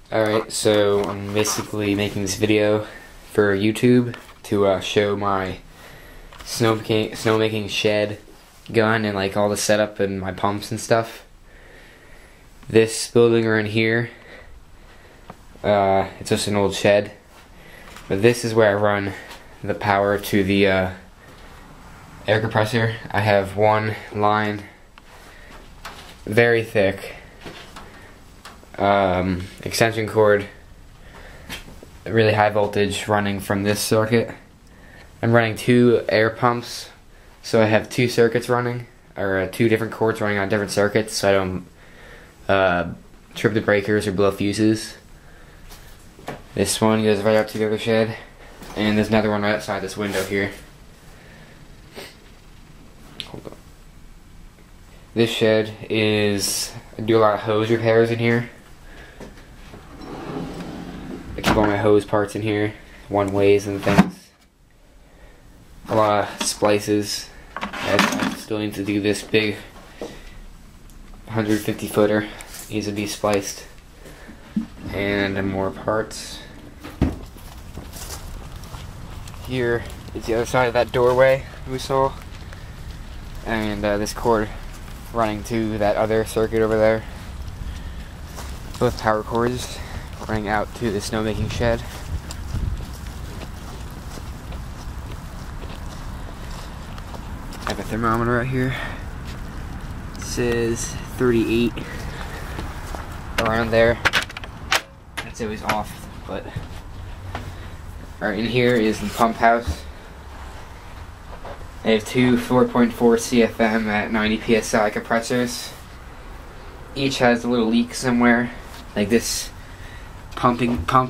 Alright, so I'm basically making this video for YouTube to show my snowmaking shed gun and like all the setup and my pumps and stuff. This building we're in here, it's just an old shed, but this is where I run the power to the air compressor. I have one line, very thick, extension cord, really high voltage running from this circuit. I'm running two air pumps, so I have two circuits running, or two different cords running on different circuits, so I don't trip the breakers or blow fuses. This one goes right out to the other shed, and there's another one right outside this window here. Hold on. This shed is, I do a lot of hose repairs in here. I keep all my hose parts in here, one ways and things. A lot of splices. I still need to do this big 150 footer. Needs to be spliced. And more parts. Here is the other side of that doorway we saw. And this cord running to that other circuit over there. Both power cords running out to the snowmaking shed. I have a thermometer right here. It says 38, around there. That's always off, but alright, in here is the pump house. I have two 4.4 CFM at 90 psi compressors. Each has a little leak somewhere. Like this pump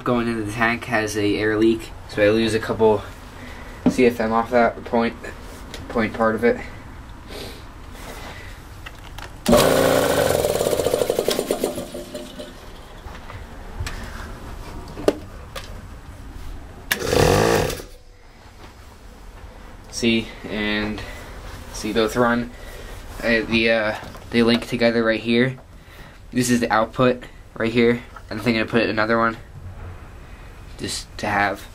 going into the tank has a air leak, so I lose a couple CFM off that point part of it. See both run. They link together right here. This is the output right here. I'm thinking to put another one just to have.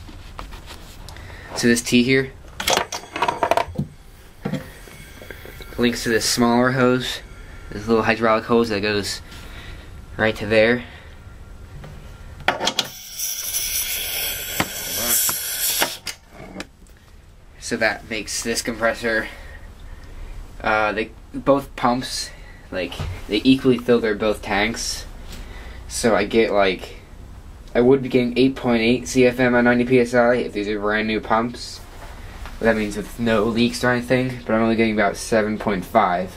So this T here links to this smaller hose, this little hydraulic hose that goes right to there. So that makes this compressor, both pumps, like, they equally fill their both tanks. So I get like, I would be getting 8.8 CFM on 90 psi if these are brand new pumps. That means with no leaks or anything, but I'm only getting about 7.5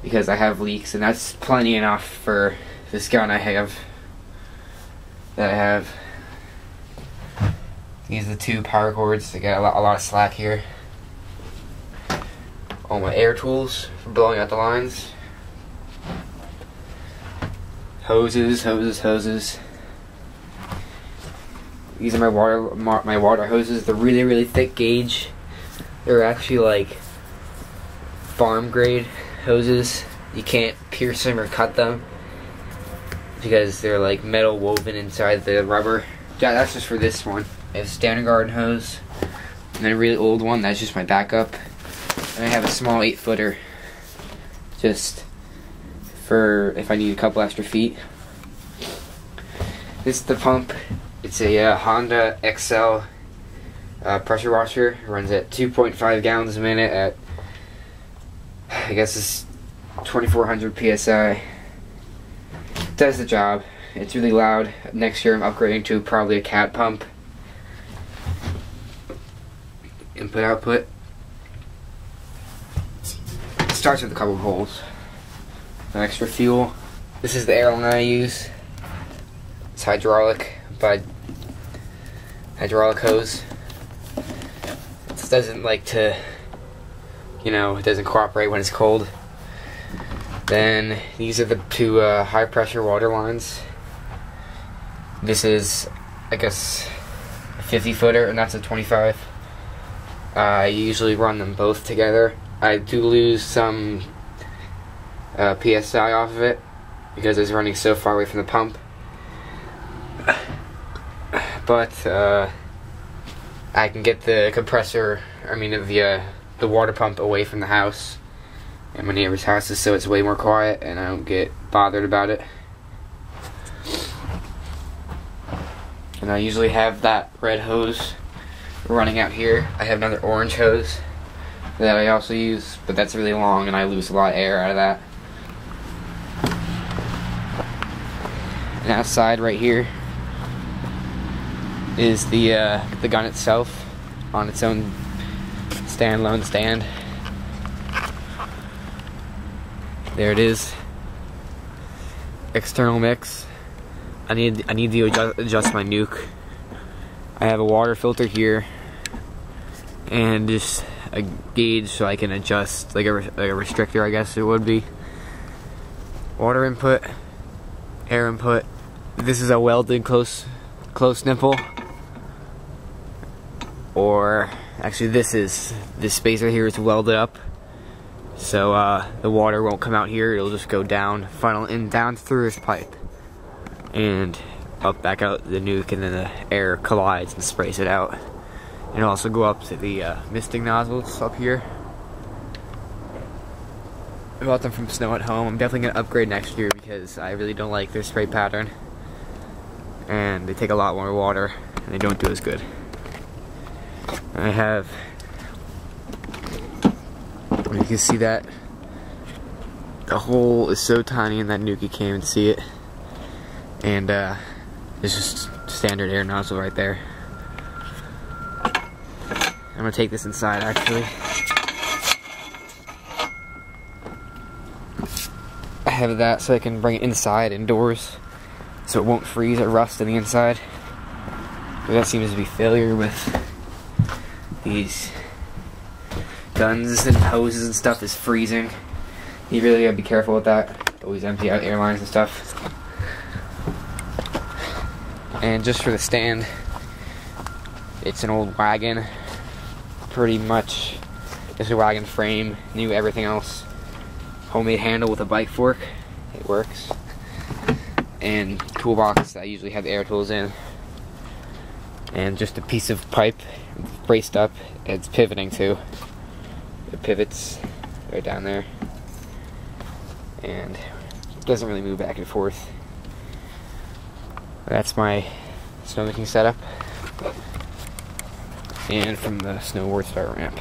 because I have leaks, and that's plenty enough for this gun I have. These are the two power cords. They got a lot of slack here. All my air tools for blowing out the lines. Hoses. These are my water hoses. They're really thick gauge. They're actually like farm grade hoses. You can't pierce them or cut them because they're like metal woven inside the rubber. Yeah, that's just for this one. I have a standard garden hose, and then a really old one that's just my backup. And I have a small 8-footer just for if I need a couple extra feet. This is the pump. It's a Honda XL pressure washer. It runs at 2.5 gallons a minute at, I guess it's 2400 psi. Does the job. It's really loud. Next year I'm upgrading to probably a cat pump. Input output. It starts with a couple of holes. Some extra fuel. This is the airline I use. It's hydraulic, but hydraulic hose. It doesn't like to, it doesn't cooperate when it's cold. Then these are the two high pressure water lines. This is, I guess, a 50-footer, and that's a 25. I usually run them both together. I do lose some PSI off of it because it's running so far away from the pump. but I can get the compressor, the water pump away from the house and my neighbor's houses, so it's way more quiet and I don't get bothered about it. And I usually have that red hose running out here. I have another orange hose that I also use, but that's really long and I lose a lot of air out of that. And outside right here is the gun itself on its own standalone stand. There it is. External mix. I need to adjust my nuke. I have a water filter here and just a gauge so I can adjust, like a restrictor, I guess it would be. Water input, air input. This is a welded close nipple, or actually this spacer here is welded up, so the water won't come out here. It'll just go down, funnel in down through this pipe and up back out the nuke, and then the air collides and sprays it out. And it'll also go up to the misting nozzles up here. I bought them from Snow at Home. I'm definitely going to upgrade next year because I really don't like their spray pattern, and they take a lot more water and they don't do as good. I have, you can see that the hole is so tiny in that nuke you can't even see it, and it's just standard air nozzle right there. I'm gonna take this inside actually. I have that so I can bring it inside indoors so it won't freeze or rust on the inside. But that seems to be failure with these guns and hoses and stuff, is freezing. You really gotta be careful with that. Always empty out air lines and stuff. And just for the stand, it's an old wagon. Pretty much just a wagon frame, new everything else. Homemade handle with a bike fork. It works. And toolbox that I usually have the air tools in. And just a piece of pipe braced up. It's pivoting too. It pivots right down there. And it doesn't really move back and forth. That's my snowmaking setup. And from the snowboard start ramp.